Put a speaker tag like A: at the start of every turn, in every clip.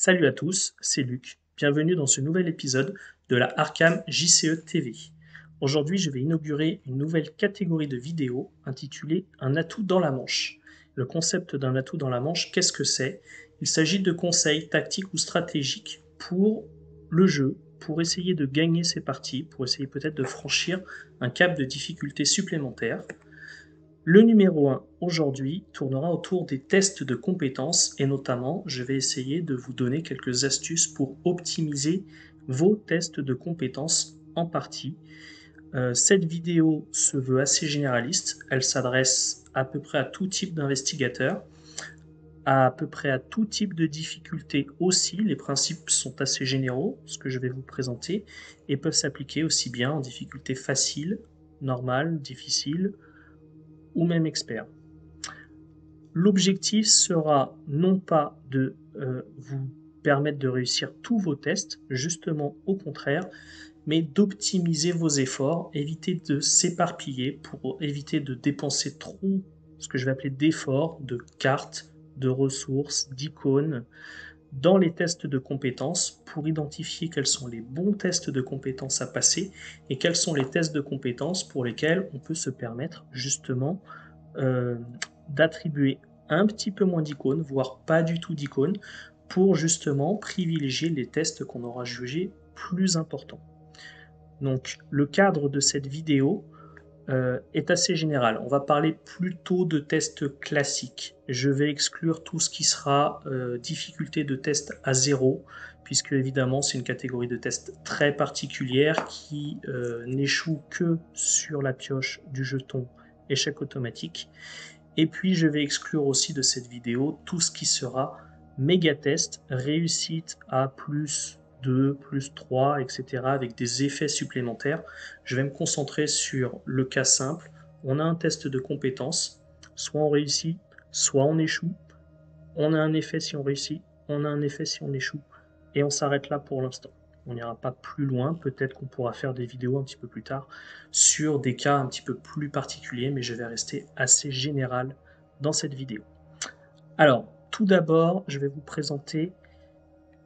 A: Salut à tous, c'est Luc. Bienvenue dans ce nouvel épisode de la Arkham JCE TV. Aujourd'hui, je vais inaugurer une nouvelle catégorie de vidéos intitulée Un atout dans la manche. Le concept d'un atout dans la manche, qu'est-ce que c'est? Il s'agit de conseils tactiques ou stratégiques pour le jeu, pour essayer de gagner ses parties, pour essayer peut-être de franchir un cap de difficulté supplémentaire. Le numéro 1 aujourd'hui tournera autour des tests de compétences et notamment je vais essayer de vous donner quelques astuces pour optimiser vos tests de compétences en partie. Cette vidéo se veut assez généraliste, elle s'adresse à peu près à tout type d'investigateur, à peu près à tout type de difficulté aussi. Les principes sont assez généraux, ce que je vais vous présenter, et peuvent s'appliquer aussi bien en difficulté facile, normale, difficile ou même expert. L'objectif sera non pas de vous permettre de réussir tous vos tests, justement au contraire, mais d'optimiser vos efforts, éviter de s'éparpiller pour éviter de dépenser trop ce que je vais appeler d'efforts, de cartes, de ressources, d'icônes dans les tests de compétences pour identifier quels sont les bons tests de compétences à passer et quels sont les tests de compétences pour lesquels on peut se permettre justement euh, d'attribuer un petit peu moins d'icônes, voire pas du tout d'icônes, pour justement privilégier les tests qu'on aura jugés plus importants. Donc le cadre de cette vidéo est assez général. On va parler plutôt de tests classiques. Je vais exclure tout ce qui sera difficulté de test à 0, puisque évidemment c'est une catégorie de test très particulière qui n'échoue que sur la pioche du jeton échec automatique. Et puis je vais exclure aussi de cette vidéo tout ce qui sera méga test, réussite à plus 2, plus 3, etc. avec des effets supplémentaires. Je vais me concentrer sur le cas simple. On a un test de compétence, soit on réussit, soit on échoue. On a un effet si on réussit, on a un effet si on échoue. Et on s'arrête là pour l'instant. On n'ira pas plus loin, peut-être qu'on pourra faire des vidéos un petit peu plus tard sur des cas un petit peu plus particuliers, mais je vais rester assez général dans cette vidéo. Alors, tout d'abord, je vais vous présenter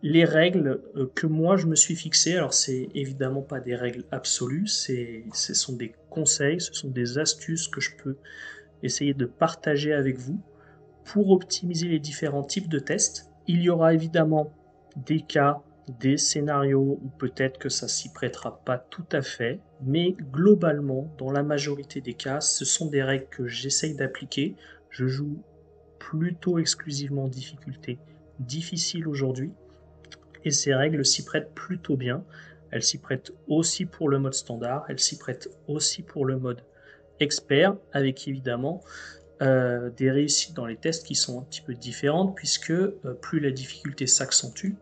A: les règles que moi je me suis fixées. Alors, c'est évidemment pas des règles absolues, ce sont des conseils, ce sont des astuces que je peux essayer de partager avec vous pour optimiser les différents types de tests. Il y aura évidemment des cas, des scénarios où peut-être que ça s'y prêtera pas tout à fait, mais globalement, dans la majorité des cas, ce sont des règles que j'essaye d'appliquer. Je joue plutôt exclusivement en difficulté difficile aujourd'hui, et ces règles s'y prêtent plutôt bien. Elles s'y prêtent aussi pour le mode standard, elles s'y prêtent aussi pour le mode expert, avec évidemment des réussites dans les tests qui sont un petit peu différentes, puisque plus la difficulté s'accentue,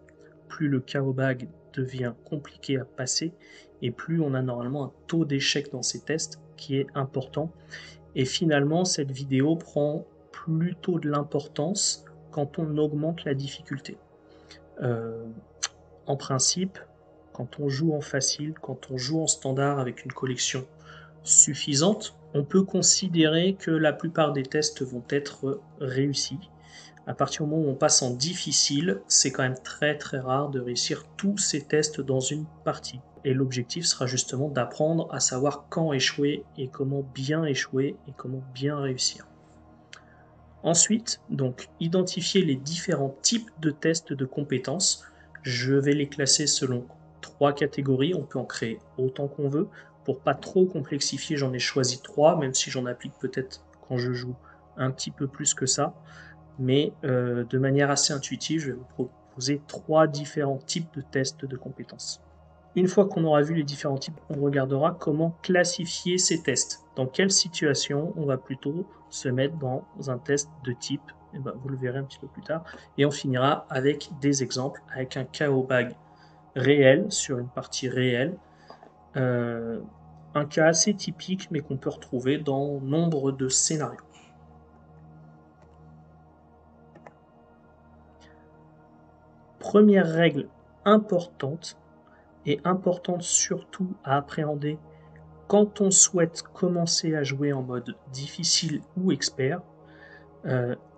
A: plus le KO bag devient compliqué à passer, et plus on a normalement un taux d'échec dans ces tests qui est important. Et finalement, cette vidéo prend plutôt de l'importance quand on augmente la difficulté. Euh, En principe, quand on joue en facile, quand on joue en standard avec une collection suffisante, on peut considérer que la plupart des tests vont être réussis. À partir du moment où on passe en difficile, c'est quand même très très rare de réussir tous ces tests dans une partie. Et l'objectif sera justement d'apprendre à savoir quand échouer et comment bien échouer et comment bien réussir. Ensuite, donc, identifier les différents types de tests de compétences. Je vais les classer selon 3 catégories. On peut en créer autant qu'on veut. Pour pas trop complexifier, j'en ai choisi 3, même si j'en applique peut-être quand je joue un petit peu plus que ça. Mais de manière assez intuitive, je vais vous proposer 3 différents types de tests de compétences. Une fois qu'on aura vu les différents types, on regardera comment classifier ces tests. Dans quelle situation on va plutôt se mettre dans un test de type, et ben, vous le verrez un petit peu plus tard. Et on finira avec des exemples, avec un KO bag réel sur une partie réelle. Un cas assez typique, mais qu'on peut retrouver dans nombre de scénarios. Première règle importante, et importante surtout à appréhender quand on souhaite commencer à jouer en mode difficile ou expert,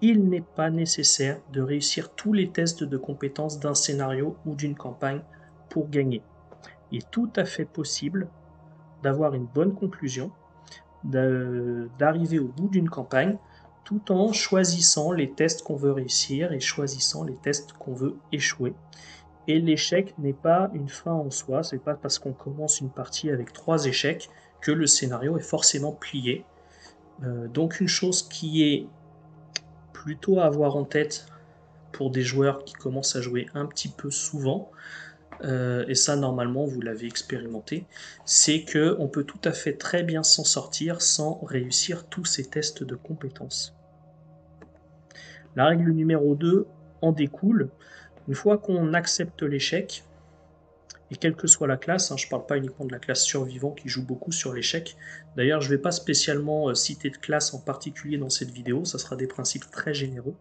A: il n'est pas nécessaire de réussir tous les tests de compétences d'un scénario ou d'une campagne pour gagner. Il est tout à fait possible d'avoir une bonne conclusion, d'arriver au bout d'une campagne, tout en choisissant les tests qu'on veut réussir et choisissant les tests qu'on veut échouer. Et l'échec n'est pas une fin en soi, c'est pas parce qu'on commence une partie avec 3 échecs que le scénario est forcément plié. Donc une chose qui est plutôt à avoir en tête pour des joueurs qui commencent à jouer un petit peu souvent, et ça normalement vous l'avez expérimenté, c'est que on peut tout à fait très bien s'en sortir sans réussir tous ces tests de compétences. La règle numéro 2 en découle. Une fois qu'on accepte l'échec, et quelle que soit la classe, je ne parle pas uniquement de la classe survivant qui joue beaucoup sur l'échec. D'ailleurs, je ne vais pas spécialement citer de classe en particulier dans cette vidéo, ça sera des principes très généraux.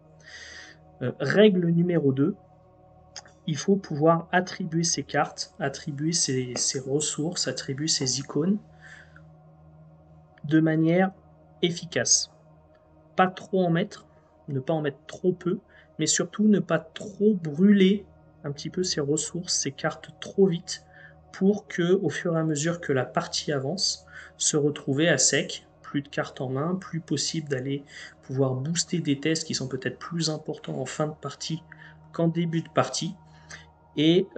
A: Règle numéro 2, il faut pouvoir attribuer ses cartes, attribuer ses ressources, attribuer ses icônes de manière efficace. Pas trop en mettre, ne pas en mettre trop peu, mais surtout ne pas trop brûler un petit peu ses ressources, ses cartes trop vite, pour que, au fur et à mesure que la partie avance, se retrouver à sec, plus de cartes en main, plus possible d'aller pouvoir booster des tests qui sont peut-être plus importants en fin de partie qu'en début de partie. Et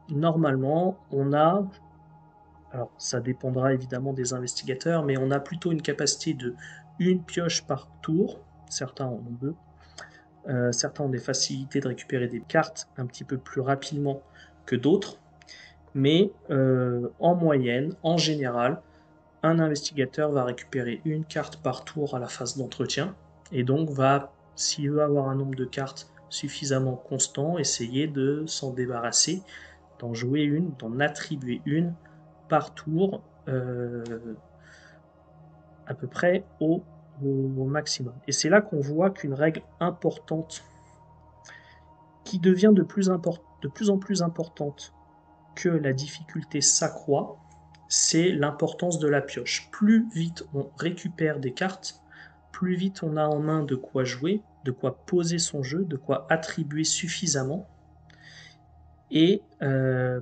A: normalement, on a, alors ça dépendra évidemment des investigateurs, mais on a plutôt une capacité de une pioche par tour, certains en ont 2, certains ont des facilités de récupérer des cartes un petit peu plus rapidement que d'autres, mais en moyenne, en général, un investigateur va récupérer une carte par tour à la phase d'entretien, et donc va, s'il veut avoir un nombre de cartes suffisamment constant, essayer de s'en débarrasser, d'en jouer une, d'en attribuer une par tour, à peu près au maximum. Et c'est là qu'on voit qu'une règle importante, qui devient de plus en plus importante que la difficulté s'accroît, c'est l'importance de la pioche. Plus vite on récupère des cartes, plus vite on a en main de quoi jouer, de quoi poser son jeu, de quoi attribuer suffisamment, et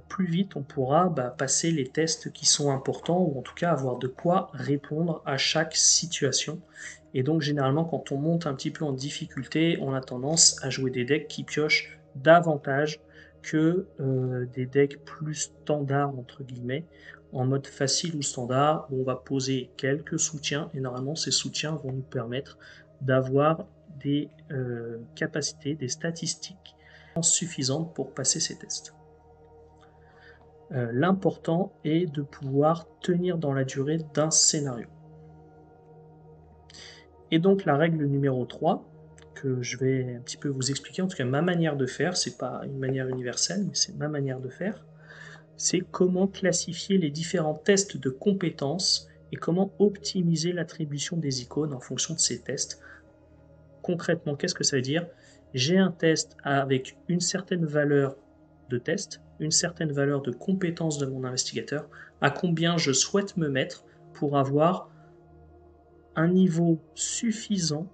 A: plus vite on pourra passer les tests qui sont importants, ou en tout cas avoir de quoi répondre à chaque situation. Et donc généralement quand on monte un petit peu en difficulté, on a tendance à jouer des decks qui piochent davantage que des decks plus standards entre guillemets, en mode facile ou standard, où on va poser quelques soutiens, et normalement ces soutiens vont nous permettre d'avoir des capacités, des statistiques suffisantes pour passer ces tests. L'important est de pouvoir tenir dans la durée d'un scénario. Et donc la règle numéro 3, que je vais un petit peu vous expliquer, en tout cas ma manière de faire, c'est pas une manière universelle, mais c'est ma manière de faire, c'est comment classifier les différents tests de compétences et comment optimiser l'attribution des icônes en fonction de ces tests. Concrètement, qu'est-ce que ça veut dire? J'ai un test avec une certaine valeur de test, une certaine valeur de compétence de mon investigateur, à combien je souhaite me mettre pour avoir un niveau suffisant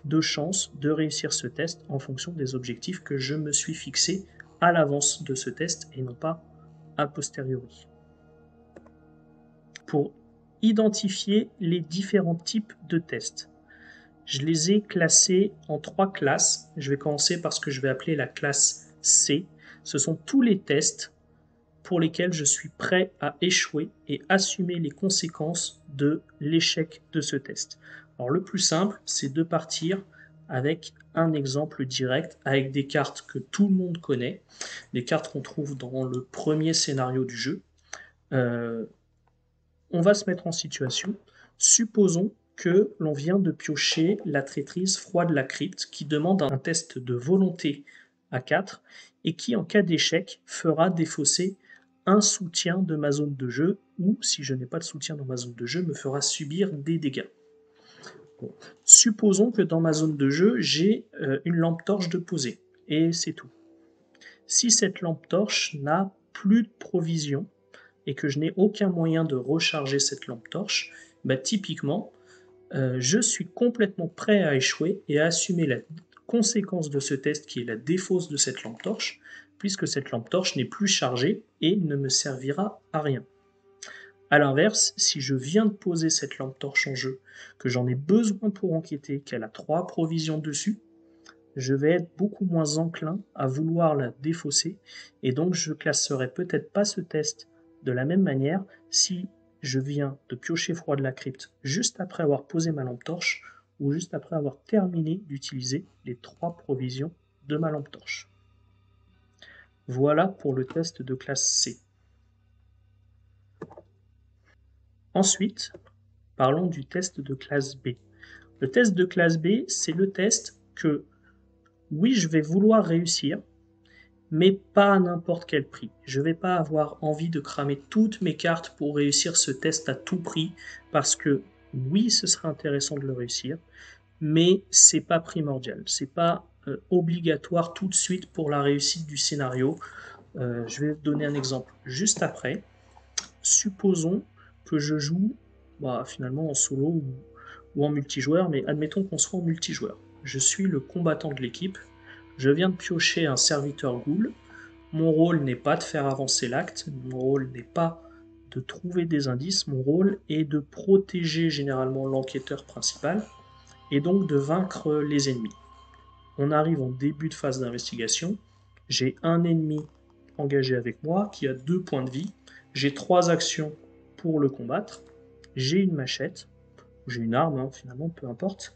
A: de chance de réussir ce test en fonction des objectifs que je me suis fixé à l'avance de ce test et non pas a posteriori. Pour identifier les différents types de tests, je les ai classés en 3 classes. Je vais commencer par ce que je vais appeler la classe C. Ce sont tous les tests pour lesquels je suis prêt à échouer et assumer les conséquences de l'échec de ce test. Alors le plus simple, c'est de partir avec un exemple direct, avec des cartes que tout le monde connaît, des cartes qu'on trouve dans le premier scénario du jeu. On va se mettre en situation. Supposons que l'on vient de piocher la traîtrise froide la crypte, qui demande un test de volonté à 4 et qui, en cas d'échec, fera défausser un soutien de ma zone de jeu, ou, si je n'ai pas de soutien dans ma zone de jeu, me fera subir des dégâts. Bon. Supposons que dans ma zone de jeu, j'ai une lampe torche de poser, et c'est tout. Si cette lampe torche n'a plus de provision, et que je n'ai aucun moyen de recharger cette lampe torche, typiquement, Je suis complètement prêt à échouer et à assumer la conséquence de ce test qui est la défausse de cette lampe torche, puisque cette lampe torche n'est plus chargée et ne me servira à rien. A l'inverse, si je viens de poser cette lampe torche en jeu, que j'en ai besoin pour enquêter, qu'elle a 3 provisions dessus, je vais être beaucoup moins enclin à vouloir la défausser, et donc je classerai peut-être pas ce test de la même manière si je viens de piocher froid de la crypte juste après avoir posé ma lampe torche, ou juste après avoir terminé d'utiliser les 3 provisions de ma lampe torche. Voilà pour le test de classe C. Ensuite, parlons du test de classe B. Le test de classe B, c'est le test que, oui, je vais vouloir réussir, mais pas à n'importe quel prix. Je ne vais pas avoir envie de cramer toutes mes cartes pour réussir ce test à tout prix, parce que oui, ce serait intéressant de le réussir, mais c'est pas primordial, c'est pas obligatoire tout de suite pour la réussite du scénario. Je vais vous donner un exemple juste après. Supposons que je joue finalement en solo ou en multijoueur, mais admettons qu'on soit en multijoueur. Je suis le combattant de l'équipe, je viens de piocher un serviteur ghoul. Mon rôle n'est pas de faire avancer l'acte, mon rôle n'est pas de trouver des indices, mon rôle est de protéger généralement l'enquêteur principal et donc de vaincre les ennemis. On arrive en début de phase d'investigation, j'ai un ennemi engagé avec moi qui a 2 points de vie, j'ai 3 actions pour le combattre, j'ai une machette, j'ai une arme finalement, peu importe,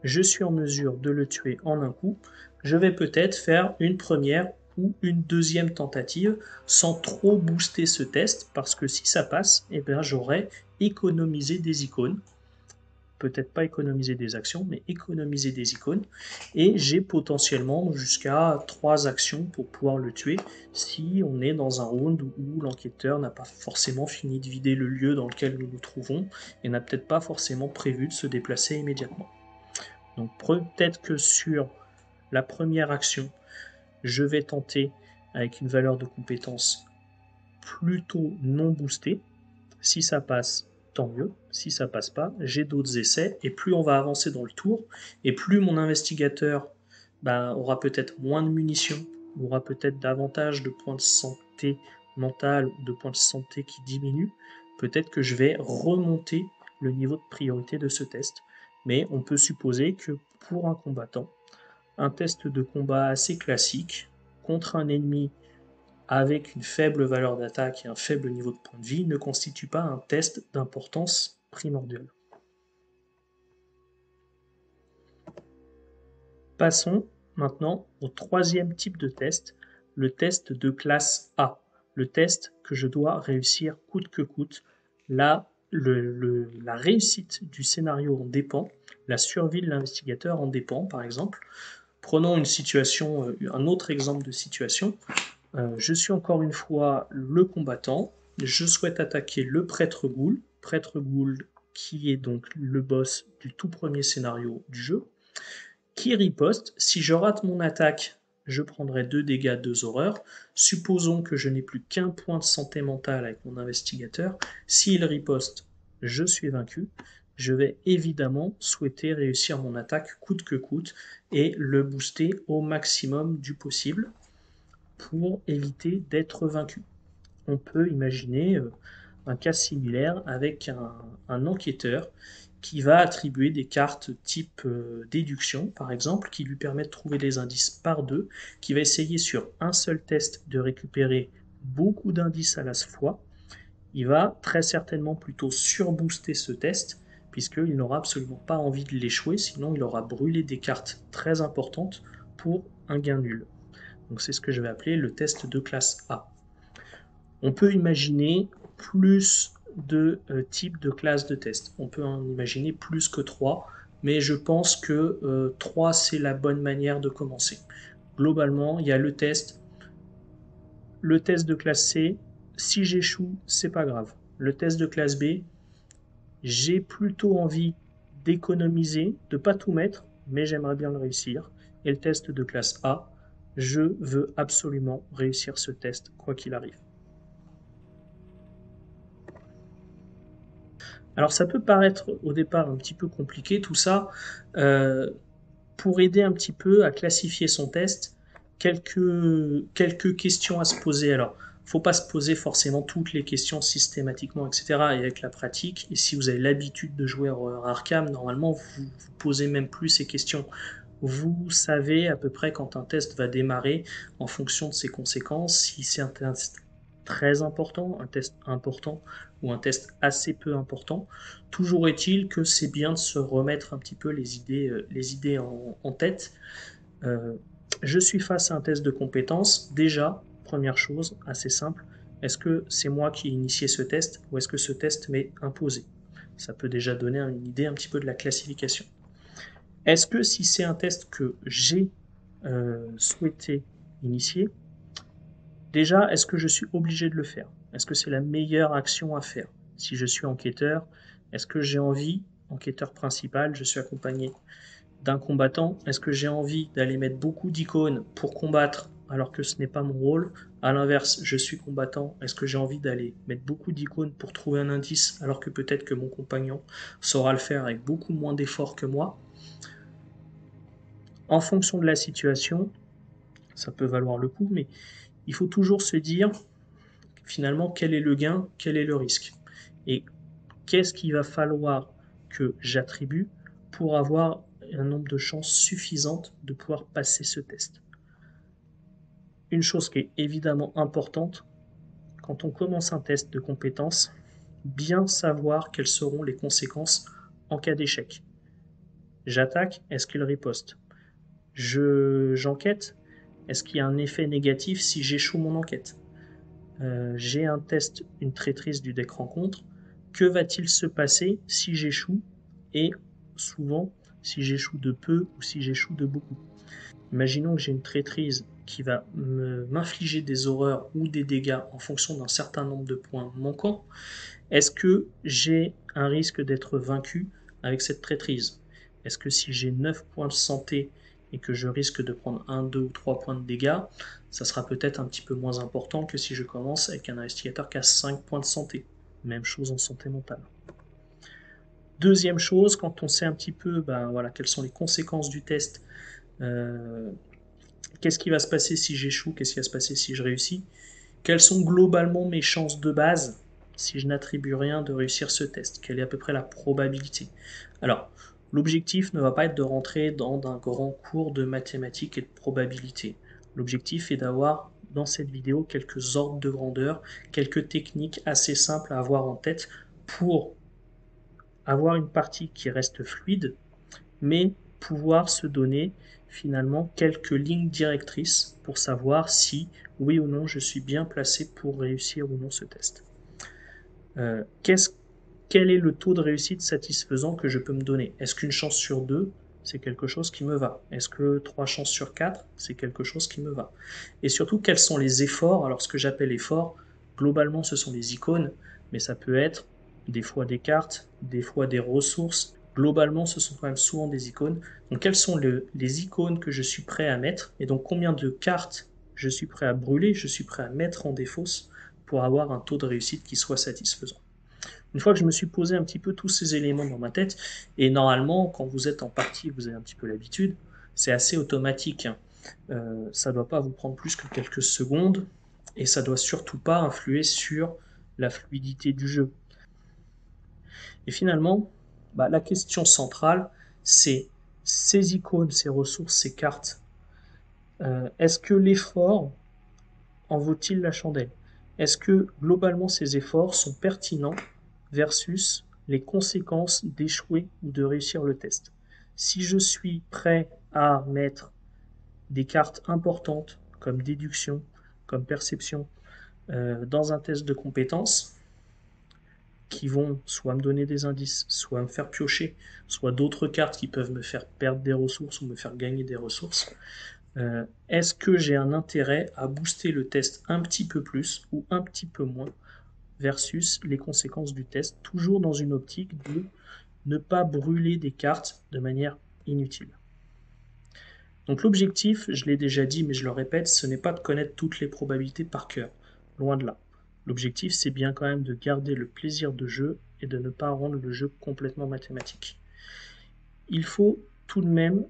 A: je suis en mesure de le tuer en un coup, je vais peut-être faire une première ou une deuxième tentative sans trop booster ce test, parce que si ça passe, j'aurai économisé des icônes. Peut-être pas économiser des actions, mais économiser des icônes. Et j'ai potentiellement jusqu'à 3 actions pour pouvoir le tuer si on est dans un round où l'enquêteur n'a pas forcément fini de vider le lieu dans lequel nous nous trouvons et n'a peut-être pas forcément prévu de se déplacer immédiatement. Donc peut-être que sur la première action, je vais tenter avec une valeur de compétence plutôt non boostée. Si ça passe, tant mieux. Si ça passe pas, j'ai d'autres essais. Et plus on va avancer dans le tour, et plus mon investigateur aura peut-être moins de munitions, aura peut-être davantage de points de santé mentale ou de points de santé qui diminuent, peut-être que je vais remonter le niveau de priorité de ce test. Mais on peut supposer que pour un combattant, un test de combat assez classique contre un ennemi avec une faible valeur d'attaque et un faible niveau de points de vie ne constitue pas un test d'importance primordiale. Passons maintenant au troisième type de test, le test de classe A, le test que je dois réussir coûte que coûte. Là, la réussite du scénario en dépend, la survie de l'investigateur en dépend, par exemple. Prenons une situation, un autre exemple de situation. Je suis encore une fois le combattant. Je souhaite attaquer le prêtre ghoul qui est donc le boss du tout premier scénario du jeu, qui riposte. Si je rate mon attaque, je prendrai 2 dégâts, 2 horreurs. Supposons que je n'ai plus qu'un point de santé mentale avec mon investigateur. S'il riposte, je suis vaincu. Je vais évidemment souhaiter réussir mon attaque coûte que coûte et le booster au maximum du possible pour éviter d'être vaincu. On peut imaginer un cas similaire avec un enquêteur qui va attribuer des cartes type déduction, par exemple, qui lui permettent de trouver des indices par 2, qui va essayer sur un seul test de récupérer beaucoup d'indices à la fois. Il va très certainement plutôt surbooster ce test, puisqu'il n'aura absolument pas envie de l'échouer, sinon il aura brûlé des cartes très importantes pour un gain nul. Donc c'est ce que je vais appeler le test de classe A. On peut imaginer plus de types de classes de test. On peut en imaginer plus que 3, mais je pense que 3 c'est la bonne manière de commencer. Globalement, il y a le test de classe C, si j'échoue, c'est pas grave. Le test de classe B, j'ai plutôt envie d'économiser, de pas tout mettre, mais j'aimerais bien le réussir. Et le test de classe A, je veux absolument réussir ce test, quoi qu'il arrive. Alors ça peut paraître au départ un petit peu compliqué tout ça. Euh, pour aider un petit peu à classifier son test, quelques questions à se poser. Alors, il ne faut pas se poser forcément toutes les questions systématiquement, etc. Et avec la pratique, et si vous avez l'habitude de jouer à Arkham, normalement, vous posez même plus ces questions. Vous savez à peu près quand un test va démarrer en fonction de ses conséquences, si c'est un test très important, un test important ou un test assez peu important. Toujours est-il que c'est bien de se remettre un petit peu les idées en tête. Euh, je suis face à un test de compétences. Déjà, première chose, assez simple, est-ce que c'est moi qui ai initié ce test ou est-ce que ce test m'est imposé? Ça peut déjà donner une idée un petit peu de la classification. Est-ce que si c'est un test que j'ai souhaité initier, déjà, est-ce que je suis obligé de le faire? Est-ce que c'est la meilleure action à faire? Si je suis enquêteur, est-ce que j'ai envie, enquêteur principal, je suis accompagné d'un combattant, est-ce que j'ai envie d'aller mettre beaucoup d'icônes pour combattre alors que ce n'est pas mon rôle? À l'inverse, je suis combattant, est-ce que j'ai envie d'aller mettre beaucoup d'icônes pour trouver un indice alors que peut-être que mon compagnon saura le faire avec beaucoup moins d'efforts que moi? En fonction de la situation, ça peut valoir le coup, mais il faut toujours se dire finalement quel est le gain, quel est le risque. Et qu'est-ce qu'il va falloir que j'attribue pour avoir un nombre de chances suffisantes de pouvoir passer ce test. Une chose qui est évidemment importante, quand on commence un test de compétences, bien savoir quelles seront les conséquences en cas d'échec. J'attaque, est-ce qu'il riposte? J'enquête, est-ce qu'il y a un effet négatif si j'échoue mon enquête? J'ai un test, une traîtrise du deck rencontre. Que va-t-il se passer si j'échoue? Et souvent, si j'échoue de peu ou si j'échoue de beaucoup. Imaginons que j'ai une traîtrise qui va m'infliger des horreurs ou des dégâts en fonction d'un certain nombre de points manquants. Est-ce que j'ai un risque d'être vaincu avec cette traîtrise? Est-ce que si j'ai 9 points de santé et que je risque de prendre 1, 2 ou 3 points de dégâts, ça sera peut-être un petit peu moins important que si je commence avec un investigateur qui a 5 points de santé. Même chose en santé mentale. Deuxième chose, quand on sait un petit peu voilà, quelles sont les conséquences du test, euh, qu'est-ce qui va se passer si j'échoue, qu'est-ce qui va se passer si je réussis, quelles sont globalement mes chances de base si je n'attribue rien de réussir ce test, quelle est à peu près la probabilité. Alors, l'objectif ne va pas être de rentrer dans un grand cours de mathématiques et de probabilité. L'objectif est d'avoir dans cette vidéo quelques ordres de grandeur, quelques techniques assez simples à avoir en tête pour avoir une partie qui reste fluide, mais pouvoir se donner finalement quelques lignes directrices pour savoir si oui ou non je suis bien placé pour réussir ou non ce test. Euh, quel est le taux de réussite satisfaisant que je peux me donner? Est-ce qu'une chance sur deux, c'est quelque chose qui me va? Est-ce que 3 chances sur 4, c'est quelque chose qui me va? Et surtout, quels sont les efforts? Alors, ce que j'appelle efforts, globalement, ce sont les icônes, mais ça peut être des fois des cartes, des fois des ressources. Globalement, ce sont quand même souvent des icônes. Donc, quelles sont les icônes que je suis prêt à mettre? Et donc, combien de cartes je suis prêt à brûler, je suis prêt à mettre en défausse pour avoir un taux de réussite qui soit satisfaisant. Une fois que je me suis posé un petit peu tous ces éléments dans ma tête, et normalement, quand vous êtes en partie, vous avez un petit peu l'habitude, c'est assez automatique. Ça ne doit pas vous prendre plus que quelques secondes, et ça ne doit surtout pas influer sur la fluidité du jeu. Et finalement, la question centrale, c'est ces icônes, ces ressources, ces cartes. Est-ce que l'effort en vaut-il la chandelle? Est-ce que globalement ces efforts sont pertinents versus les conséquences d'échouer ou de réussir le test? Si je suis prêt à mettre des cartes importantes comme déduction, comme perception, dans un test de compétences, qui vont soit me donner des indices, soit me faire piocher, soit d'autres cartes qui peuvent me faire perdre des ressources ou me faire gagner des ressources, est-ce que j'ai un intérêt à booster le test un petit peu plus ou un petit peu moins versus les conséquences du test, toujours dans une optique de ne pas brûler des cartes de manière inutile. Donc l'objectif, je l'ai déjà dit mais je le répète, ce n'est pas de connaître toutes les probabilités par cœur, loin de là. L'objectif c'est bien quand même de garder le plaisir de jeu et de ne pas rendre le jeu complètement mathématique. Il faut tout de même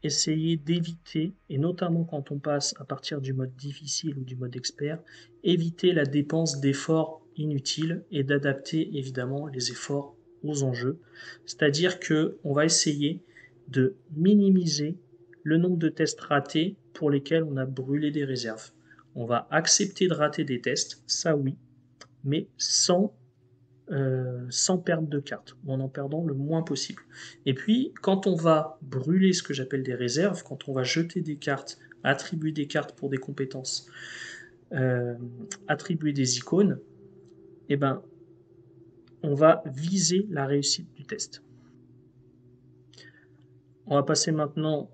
A: essayer d'éviter, et notamment quand on passe à partir du mode difficile ou du mode expert, éviter la dépense d'efforts inutiles et d'adapter évidemment les efforts aux enjeux. C'est-à-dire qu'on va essayer de minimiser le nombre de tests ratés pour lesquels on a brûlé des réserves. On va accepter de rater des tests, ça oui, mais sans perdre de cartes, ou en perdant le moins possible. Et puis, quand on va brûler ce que j'appelle des réserves, quand on va jeter des cartes, attribuer des cartes pour des compétences, attribuer des icônes, eh ben, on va viser la réussite du test. On va passer maintenant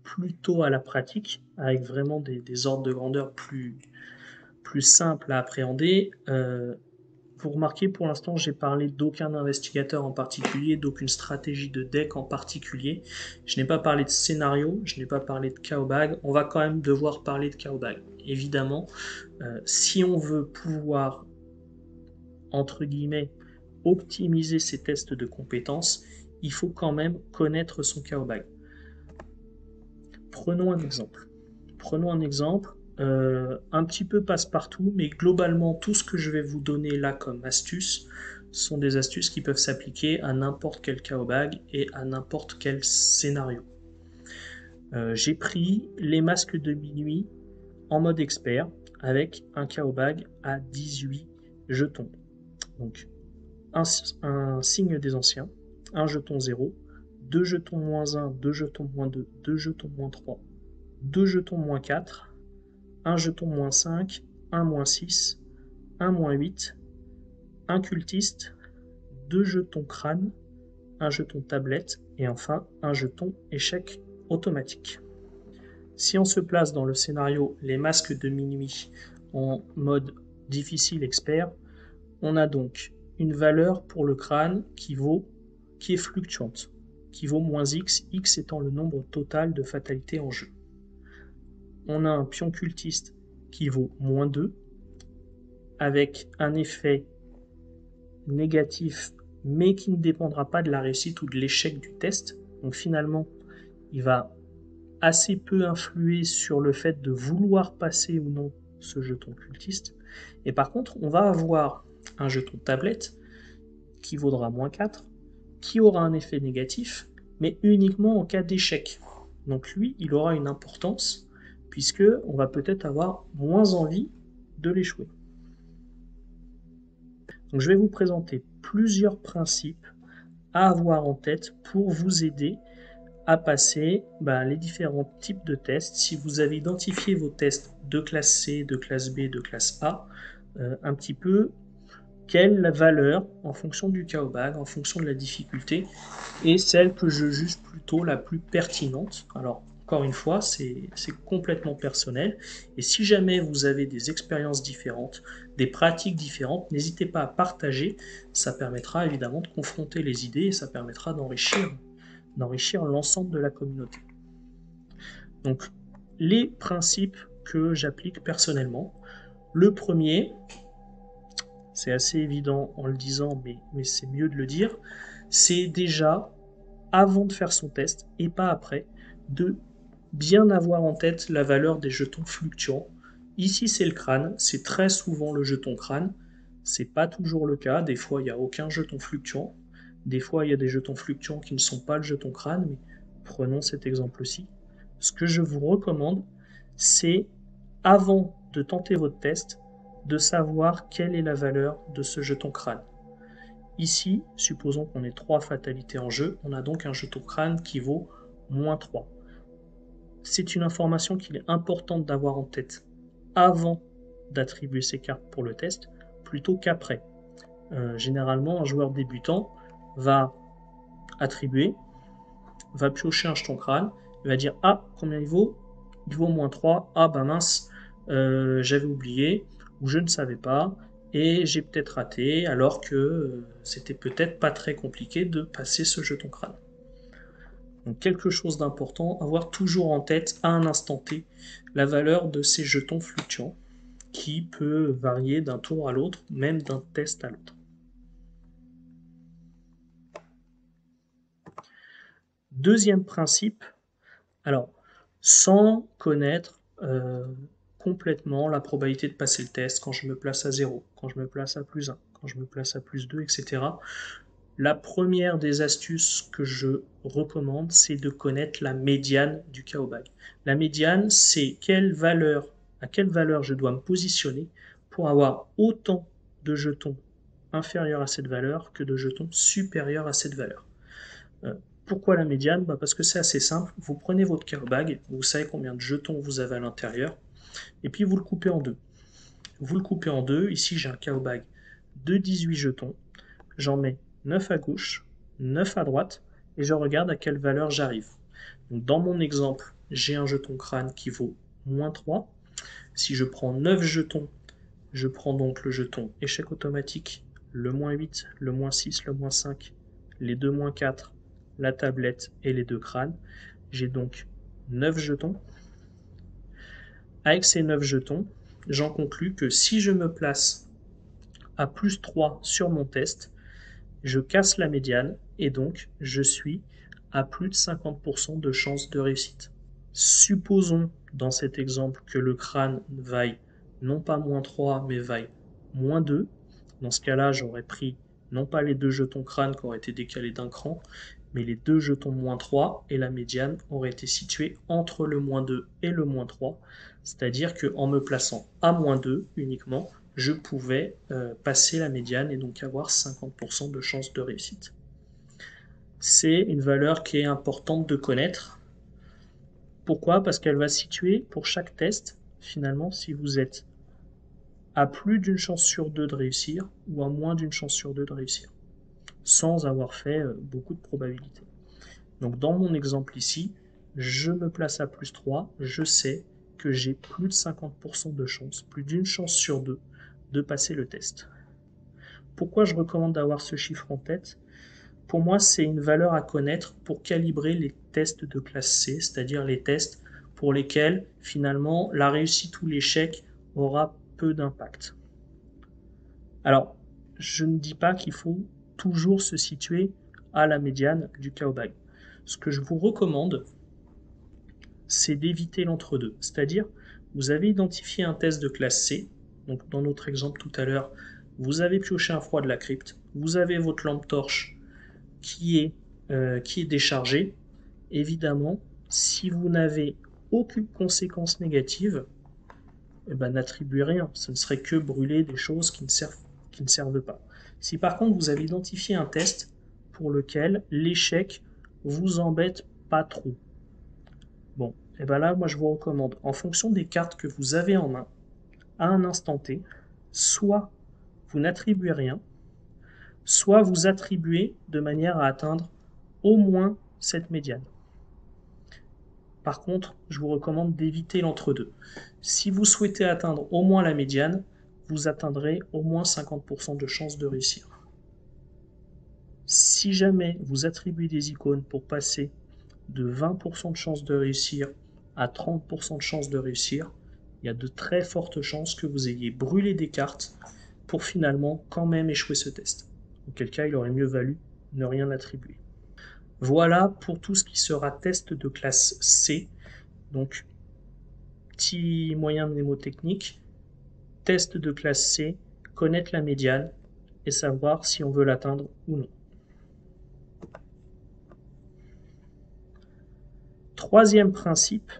A: plutôt à la pratique, avec vraiment des ordres de grandeur plus simples à appréhender. Vous remarquez, pour l'instant, j'ai parlé d'aucun investigateur en particulier, d'aucune stratégie de deck en particulier. Je n'ai pas parlé de scénario, je n'ai pas parlé de chaos bag. On va quand même devoir parler de chaos bag. Évidemment, si on veut pouvoir, entre guillemets, optimiser ses tests de compétences, il faut quand même connaître son chaos bag. Prenons un exemple. Un petit peu passe-partout, mais globalement, tout ce que je vais vous donner là comme astuces sont des astuces qui peuvent s'appliquer à n'importe quel chaos bag et à n'importe quel scénario. J'ai pris les masques de minuit en mode expert avec un chaos bag à 18 jetons. Donc, un signe des anciens, un jeton 0, 2 jetons moins 1, 2 jetons moins 2, 2 jetons moins 3, 2 jetons moins 4, 1 jeton moins 5, 1 moins 6, 1 moins 8, un cultiste, 2 jetons crâne, 1 jeton tablette et enfin un jeton échec automatique. Si on se place dans le scénario les masques de minuit en mode difficile expert, on a donc une valeur pour le crâne qui est fluctuante, qui vaut moins x, x étant le nombre total de fatalités en jeu. On a un pion cultiste qui vaut moins 2, avec un effet négatif, mais qui ne dépendra pas de la réussite ou de l'échec du test. Donc finalement, il va assez peu influer sur le fait de vouloir passer ou non ce jeton cultiste. Et par contre, on va avoir un jeton tablette qui vaudra moins 4, qui aura un effet négatif, mais uniquement en cas d'échec. Donc lui, il aura une importance, puisque on va peut-être avoir moins envie de l'échouer. Donc je vais vous présenter plusieurs principes à avoir en tête pour vous aider à passer les différents types de tests. Si vous avez identifié vos tests de classe C, de classe B, de classe A, un petit peu quelle valeur, en fonction du chaos bag, en fonction de la difficulté, est celle que je juge plutôt la plus pertinente. Alors, encore une fois, c'est complètement personnel. Et si jamais vous avez des expériences différentes, des pratiques différentes, n'hésitez pas à partager. Ça permettra évidemment de confronter les idées et ça permettra d'enrichir l'ensemble de la communauté. Donc, les principes que j'applique personnellement. Le premier, c'est assez évident en le disant, mais c'est mieux de le dire, c'est déjà, avant de faire son test, et pas après, de bien avoir en tête la valeur des jetons fluctuants. Ici, c'est le crâne, c'est très souvent le jeton crâne, c'est pas toujours le cas, des fois, il n'y a aucun jeton fluctuant, des fois, il y a des jetons fluctuants qui ne sont pas le jeton crâne, mais prenons cet exemple-ci. Ce que je vous recommande, c'est, avant de tenter votre test, de savoir quelle est la valeur de ce jeton crâne. Ici, supposons qu'on ait 3 fatalités en jeu, on a donc un jeton crâne qui vaut moins 3. C'est une information qu'il est importante d'avoir en tête avant d'attribuer ces cartes pour le test, plutôt qu'après. Généralement, un joueur débutant va attribuer, va piocher un jeton crâne, il va dire « Ah, combien il vaut ? Il vaut moins 3. Ah, bah mince, j'avais oublié, ou je ne savais pas, et j'ai peut-être raté, alors que c'était peut-être pas très compliqué de passer ce jeton crâne. » Donc quelque chose d'important, avoir toujours en tête à un instant T la valeur de ces jetons fluctuants, qui peut varier d'un tour à l'autre, même d'un test à l'autre. Deuxième principe, alors sans connaître complètement la probabilité de passer le test quand je me place à 0, quand je me place à +1, quand je me place à +2, etc. La première des astuces que je recommande, c'est de connaître la médiane du KO bag. La médiane, c'est à quelle valeur je dois me positionner pour avoir autant de jetons inférieurs à cette valeur que de jetons supérieurs à cette valeur. Euh, Pourquoi la médiane? Parce que c'est assez simple. Vous prenez votre KO bag, vous savez combien de jetons vous avez à l'intérieur, et puis vous le coupez en deux. Vous le coupez en deux. Ici, j'ai un KO bag de 18 jetons. J'en mets 9 à gauche, 9 à droite, et je regarde à quelle valeur j'arrive. Donc dans mon exemple, j'ai un jeton crâne qui vaut -3. Si je prends 9 jetons, je prends donc le jeton échec automatique, le -8, le -6, le -5, les deux -4, la tablette et les deux crânes. J'ai donc 9 jetons. Avec ces 9 jetons, j'en conclus que si je me place à +3 sur mon test, je casse la médiane et donc je suis à plus de 50% de chance de réussite. Supposons dans cet exemple que le crâne vaille non pas -3 mais vaille -2. Dans ce cas-là, j'aurais pris non pas les deux jetons crâne qui auraient été décalés d'un cran, mais les deux jetons -3 et la médiane aurait été située entre le -2 et le -3. C'est-à-dire qu'en me plaçant à -2 uniquement, je pouvais passer la médiane et donc avoir 50% de chance de réussite. C'est une valeur qui est importante de connaître. Pourquoi? Parce qu'elle va situer pour chaque test, finalement, si vous êtes à plus d'une chance sur deux de réussir ou à moins d'une chance sur deux de réussir, sans avoir fait beaucoup de probabilités. Donc dans mon exemple ici, je me place à +3, je sais que j'ai plus de 50% de chance, plus d'une chance sur deux de passer le test. Pourquoi je recommande d'avoir ce chiffre en tête? Pour moi, c'est une valeur à connaître pour calibrer les tests de classe C, c'est-à-dire les tests pour lesquels finalement la réussite ou l'échec aura peu d'impact. Alors, je ne dis pas qu'il faut toujours se situer à la médiane du KO bag. Ce que je vous recommande, c'est d'éviter l'entre-deux. C'est-à-dire, vous avez identifié un test de classe C, donc dans notre exemple tout à l'heure, vous avez pioché un froid de la crypte, vous avez votre lampe torche qui est déchargée. Évidemment, si vous n'avez aucune conséquence négative, eh ben, n'attribuez rien. Ce ne serait que brûler des choses qui ne servent pas. Si par contre vous avez identifié un test pour lequel l'échec vous embête pas trop, bon, et ben là, moi je vous recommande, en fonction des cartes que vous avez en main, à un instant T, soit vous n'attribuez rien, soit vous attribuez de manière à atteindre au moins cette médiane. Par contre, je vous recommande d'éviter l'entre-deux. Si vous souhaitez atteindre au moins la médiane, vous atteindrez au moins 50% de chances de réussir. Si jamais vous attribuez des icônes pour passer de 20% de chances de réussir à 30% de chances de réussir, il y a de très fortes chances que vous ayez brûlé des cartes pour finalement quand même échouer ce test. Auquel cas, il aurait mieux valu ne rien attribuer. Voilà pour tout ce qui sera test de classe C. Donc, petit moyen mnémotechnique, test de classe C, connaître la médiane et savoir si on veut l'atteindre ou non. Troisième principe,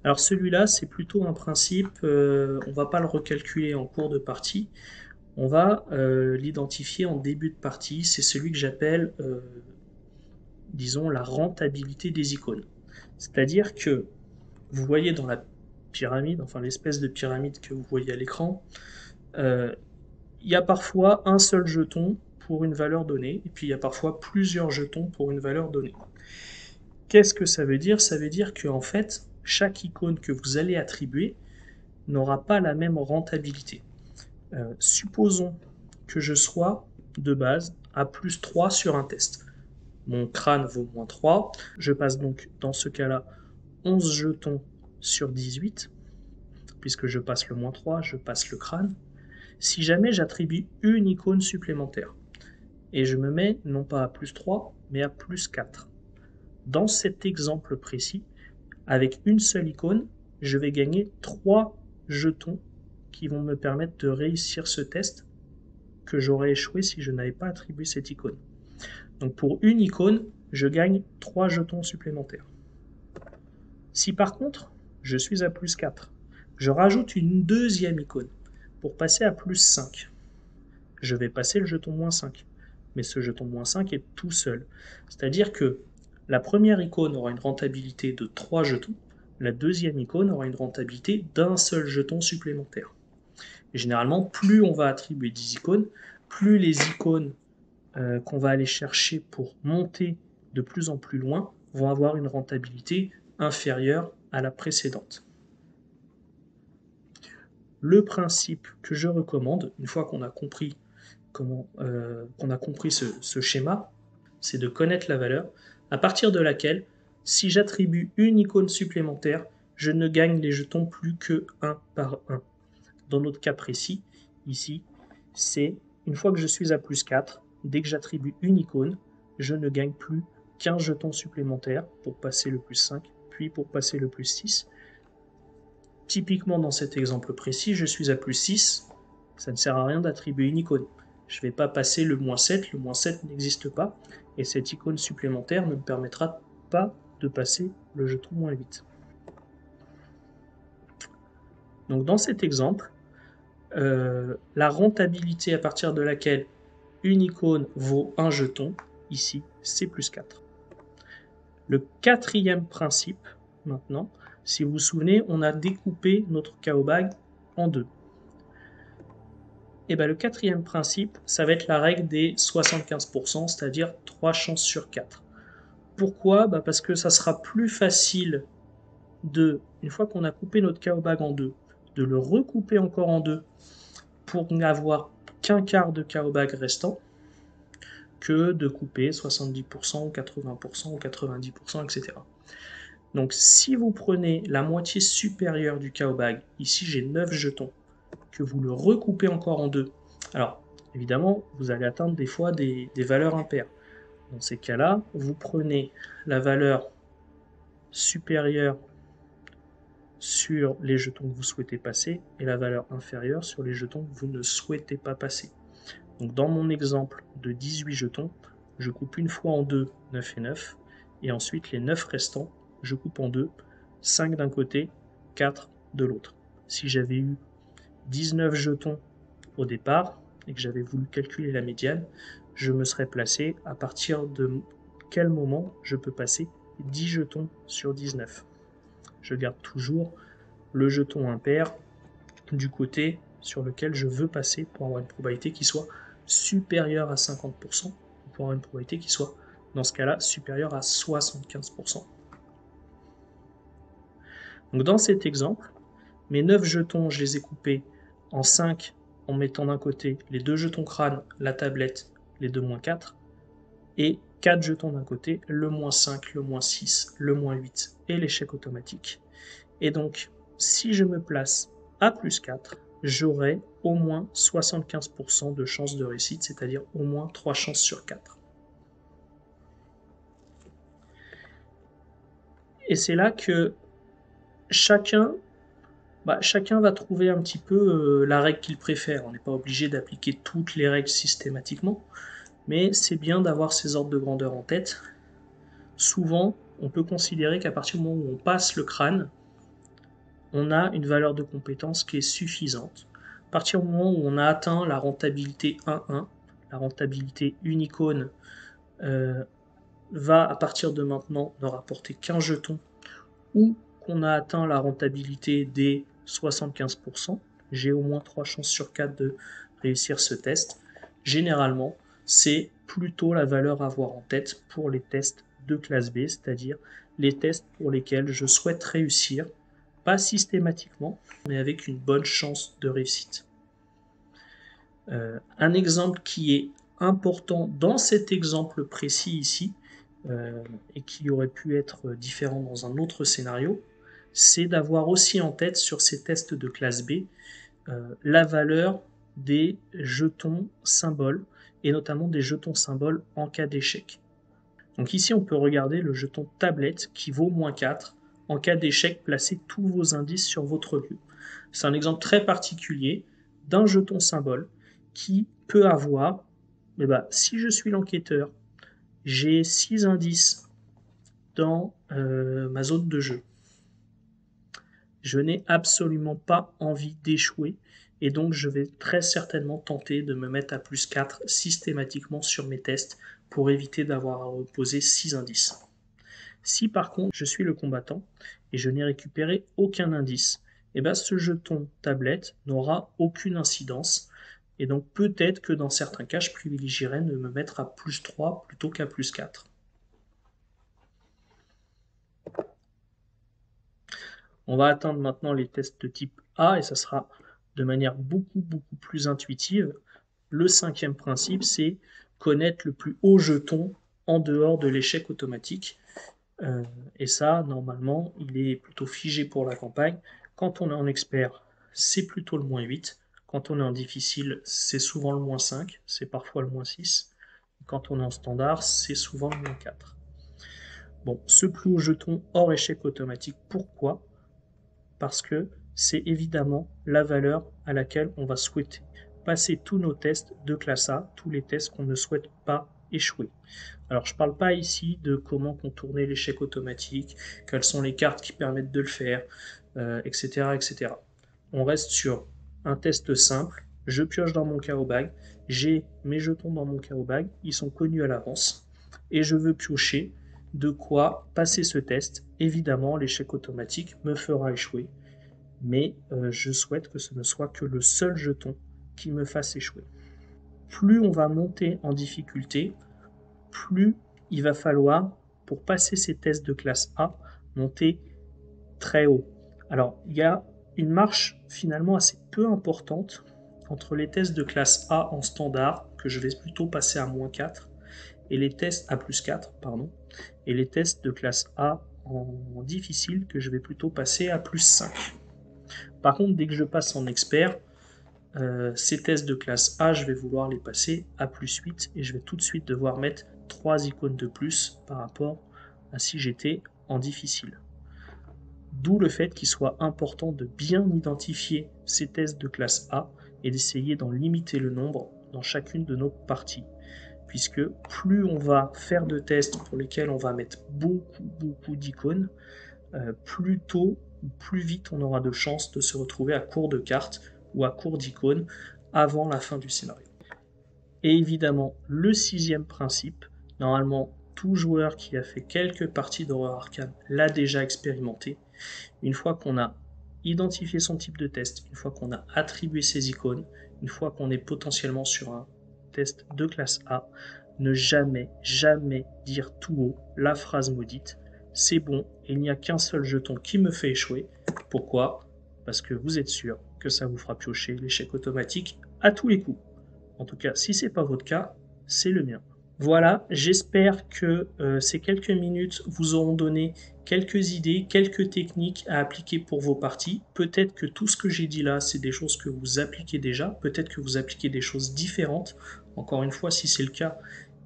A: alors celui-là c'est plutôt un principe, on ne va pas le recalculer en cours de partie, on va l'identifier en début de partie, c'est celui que j'appelle, disons, la rentabilité des icônes. C'est-à-dire que vous voyez dans la pyramide, enfin l'espèce de pyramide que vous voyez à l'écran, il y a parfois un seul jeton pour une valeur donnée, et puis il y a parfois plusieurs jetons pour une valeur donnée. Qu'est-ce que ça veut dire? Ça veut dire qu'en fait, chaque icône que vous allez attribuer n'aura pas la même rentabilité. Supposons que je sois de base à +3 sur un test. Mon crâne vaut -3, je passe donc dans ce cas-là 11 jetons sur 18, puisque je passe le -3, je passe le crâne. Si jamais j'attribue une icône supplémentaire, et je me mets non pas à +3, mais à +4, Dans cet exemple précis, avec une seule icône, je vais gagner 3 jetons qui vont me permettre de réussir ce test que j'aurais échoué si je n'avais pas attribué cette icône. Donc pour une icône, je gagne 3 jetons supplémentaires. Si par contre, je suis à plus 4, je rajoute une deuxième icône pour passer à plus 5. Je vais passer le jeton moins 5. Mais ce jeton moins 5 est tout seul. C'est-à-dire que la première icône aura une rentabilité de 3 jetons, la deuxième icône aura une rentabilité d'un seul jeton supplémentaire. Et généralement, plus on va attribuer 10 icônes, plus les icônes qu'on va aller chercher pour monter de plus en plus loin vont avoir une rentabilité inférieure à la précédente. Le principe que je recommande, une fois qu'on a compris ce schéma, c'est de connaître la valeur à partir de laquelle, si j'attribue une icône supplémentaire, je ne gagne les jetons plus que 1 par 1. Dans notre cas précis, ici, c'est une fois que je suis à plus 4, dès que j'attribue une icône, je ne gagne plus qu'un jeton supplémentaire pour passer le plus 5, puis pour passer le plus 6. Typiquement dans cet exemple précis, je suis à plus 6, ça ne sert à rien d'attribuer une icône. Je ne vais pas passer le moins 7 n'existe pas, et cette icône supplémentaire ne me permettra pas de passer le jeton moins 8. Donc dans cet exemple, la rentabilité à partir de laquelle une icône vaut un jeton, ici, c'est plus 4. Le quatrième principe, maintenant, si vous vous souvenez, on a découpé notre KO bag en deux. Et bien le quatrième principe, ça va être la règle des 75%, c'est-à-dire 3 chances sur 4. Pourquoi? Parce que ça sera plus facile une fois qu'on a coupé notre KO bag en deux, de le recouper encore en deux pour n'avoir qu'un quart de KO bag restant, que de couper 70%, 80%, 90%, etc. Donc si vous prenez la moitié supérieure du KO bag, ici j'ai 9 jetons, que vous le recoupez encore en deux, alors évidemment vous allez atteindre des fois des valeurs impaires. Dans ces cas-là, vous prenez la valeur supérieure sur les jetons que vous souhaitez passer et la valeur inférieure sur les jetons que vous ne souhaitez pas passer. Donc dans mon exemple de 18 jetons, je coupe une fois en deux 9 et 9, et ensuite les 9 restants, je coupe en deux, 5 d'un côté, 4 de l'autre. Si j'avais eu 19 jetons au départ et que j'avais voulu calculer la médiane, je me serais placé à partir de quel moment je peux passer 10 jetons sur 19. Je garde toujours le jeton impair du côté sur lequel je veux passer pour avoir une probabilité qui soit supérieure à 50%, pour avoir une probabilité qui soit, dans ce cas-là, supérieure à 75%. Donc dans cet exemple, mes 9 jetons, je les ai coupés en 5 en mettant d'un côté les 2 jetons crâne, la tablette, les 2 moins 4, et 4 jetons d'un côté, le moins 5, le moins 6, le moins 8 et l'échec automatique. Et donc, si je me place à plus 4, j'aurai au moins 75% de chances de réussite, c'est-à-dire au moins 3 chances sur 4. Et c'est là que chacun va trouver un petit peu la règle qu'il préfère. On n'est pas obligé d'appliquer toutes les règles systématiquement, mais c'est bien d'avoir ces ordres de grandeur en tête. Souvent, on peut considérer qu'à partir du moment où on passe le crâne, on a une valeur de compétence qui est suffisante. À partir du moment où on a atteint la rentabilité 1-1, la rentabilité une icône va à partir de maintenant ne rapporter qu'un jeton, ou qu'on a atteint la rentabilité des 75%, j'ai au moins 3 chances sur 4 de réussir ce test. Généralement, c'est plutôt la valeur à avoir en tête pour les tests de classe B, c'est-à-dire les tests pour lesquels je souhaite réussir, pas systématiquement, mais avec une bonne chance de réussite. Un exemple qui est important dans cet exemple précis ici, et qui aurait pu être différent dans un autre scénario, c'est d'avoir aussi en tête sur ces tests de classe B la valeur des jetons symboles, et notamment des jetons symboles en cas d'échec. Donc ici, on peut regarder le jeton tablette qui vaut -4. En cas d'échec, placez tous vos indices sur votre lieu. C'est un exemple très particulier d'un jeton symbole qui peut avoir, si je suis l'enquêteur, j'ai 6 indices dans ma zone de jeu. Je n'ai absolument pas envie d'échouer et donc je vais très certainement tenter de me mettre à +4 systématiquement sur mes tests pour éviter d'avoir à reposer 6 indices. Si par contre je suis le combattant et je n'ai récupéré aucun indice, ce jeton tablette n'aura aucune incidence et donc peut-être que dans certains cas je privilégierais de me mettre à +3 plutôt qu'à +4. On va atteindre maintenant les tests de type A et ça sera de manière beaucoup plus intuitive. Le 5e principe, c'est connaître le plus haut jeton en dehors de l'échec automatique. Et ça, normalement, il est plutôt figé pour la campagne. Quand on est en expert, c'est plutôt le -8. Quand on est en difficile, c'est souvent le -5, c'est parfois le -6. Quand on est en standard, c'est souvent le -4. Bon, ce plus haut jeton hors échec automatique, pourquoi? Parce que c'est évidemment la valeur à laquelle on va souhaiter passer tous nos tests de classe A, tous les tests qu'on ne souhaite pas échouer. Alors je ne parle pas ici de comment contourner l'échec automatique, quelles sont les cartes qui permettent de le faire, etc., etc. On reste sur un test simple, je pioche dans mon carreau bag, j'ai mes jetons dans mon carreau bag, ils sont connus à l'avance, et je veux piocher de quoi passer ce test. Évidemment, l'échec automatique me fera échouer, mais je souhaite que ce ne soit que le seul jeton qui me fasse échouer. Plus on va monter en difficulté, plus il va falloir, pour passer ces tests de classe A, monter très haut. Alors, il y a une marche finalement assez peu importante entre les tests de classe A en standard, que je vais plutôt passer à -4, et les tests à +4, pardon, et les tests de classe A en difficile, que je vais plutôt passer à +5. Par contre, dès que je passe en expert, ces tests de classe A, je vais vouloir les passer à +8 et je vais tout de suite devoir mettre 3 icônes de plus par rapport à si j'étais en difficile. D'où le fait qu'il soit important de bien identifier ces tests de classe A et d'essayer d'en limiter le nombre dans chacune de nos parties. Puisque plus on va faire de tests pour lesquels on va mettre beaucoup d'icônes, plus tôt ou plus vite on aura de chances de se retrouver à court de cartes ou à court d'icônes avant la fin du scénario. Et évidemment, le 6e principe, normalement tout joueur qui a fait quelques parties d'Horreur Arcane l'a déjà expérimenté. Une fois qu'on a identifié son type de test, une fois qu'on a attribué ses icônes, une fois qu'on est potentiellement sur un test de classe A, ne jamais dire tout haut la phrase maudite « c'est bon, il n'y a qu'un seul jeton qui me fait échouer ». Pourquoi? Parce que vous êtes sûr que ça vous fera piocher l'échec automatique à tous les coups. En tout cas, si ce n'est pas votre cas, c'est le mien. Voilà, j'espère que ces quelques minutes vous auront donné quelques idées, quelques techniques à appliquer pour vos parties. Peut-être que tout ce que j'ai dit là, c'est des choses que vous appliquez déjà. Peut-être que vous appliquez des choses différentes. Encore une fois, si c'est le cas,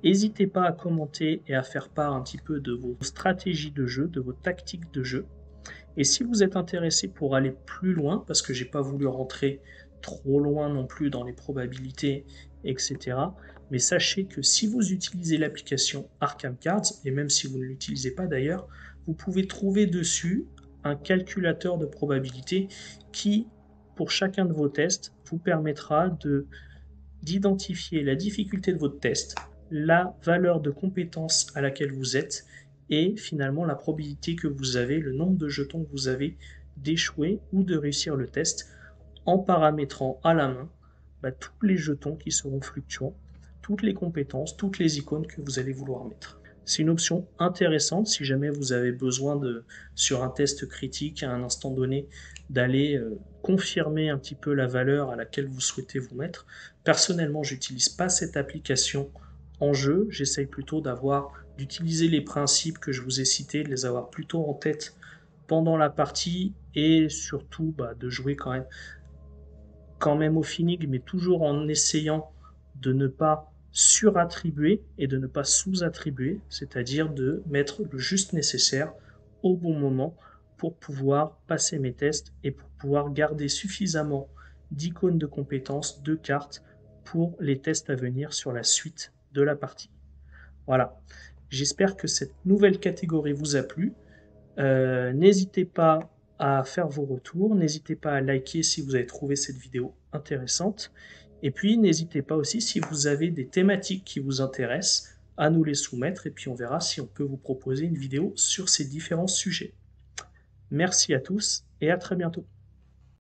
A: n'hésitez pas à commenter et à faire part un petit peu de vos stratégies de jeu, de vos tactiques de jeu. Et si vous êtes intéressé pour aller plus loin, parce que j'ai pas voulu rentrer trop loin non plus dans les probabilités, etc. Mais sachez que si vous utilisez l'application Arkham Cards, et même si vous ne l'utilisez pas d'ailleurs, vous pouvez trouver dessus un calculateur de probabilité qui, pour chacun de vos tests, vous permettra d'identifier la difficulté de votre test, la valeur de compétence à laquelle vous êtes, et finalement la probabilité que vous avez, le nombre de jetons que vous avez d'échouer ou de réussir le test, en paramétrant à la main tous les jetons qui seront fluctuants, toutes les compétences, toutes les icônes que vous allez vouloir mettre. C'est une option intéressante si jamais vous avez besoin sur un test critique à un instant donné, d'aller confirmer un petit peu la valeur à laquelle vous souhaitez vous mettre. Personnellement, j'utilise pas cette application en jeu, j'essaye plutôt d'utiliser les principes que je vous ai cités, de les avoir plutôt en tête pendant la partie et surtout de jouer quand même au feeling, mais toujours en essayant de ne pas surattribuer et de ne pas sous-attribuer, c'est-à-dire de mettre le juste nécessaire au bon moment pour pouvoir passer mes tests et pour pouvoir garder suffisamment d'icônes de compétences, de cartes pour les tests à venir sur la suite de la partie. Voilà, j'espère que cette nouvelle catégorie vous a plu. N'hésitez pas à faire vos retours, n'hésitez pas à liker si vous avez trouvé cette vidéo intéressante. Et puis n'hésitez pas aussi si vous avez des thématiques qui vous intéressent à nous les soumettre et puis on verra si on peut vous proposer une vidéo sur ces différents sujets. Merci à tous et à très bientôt.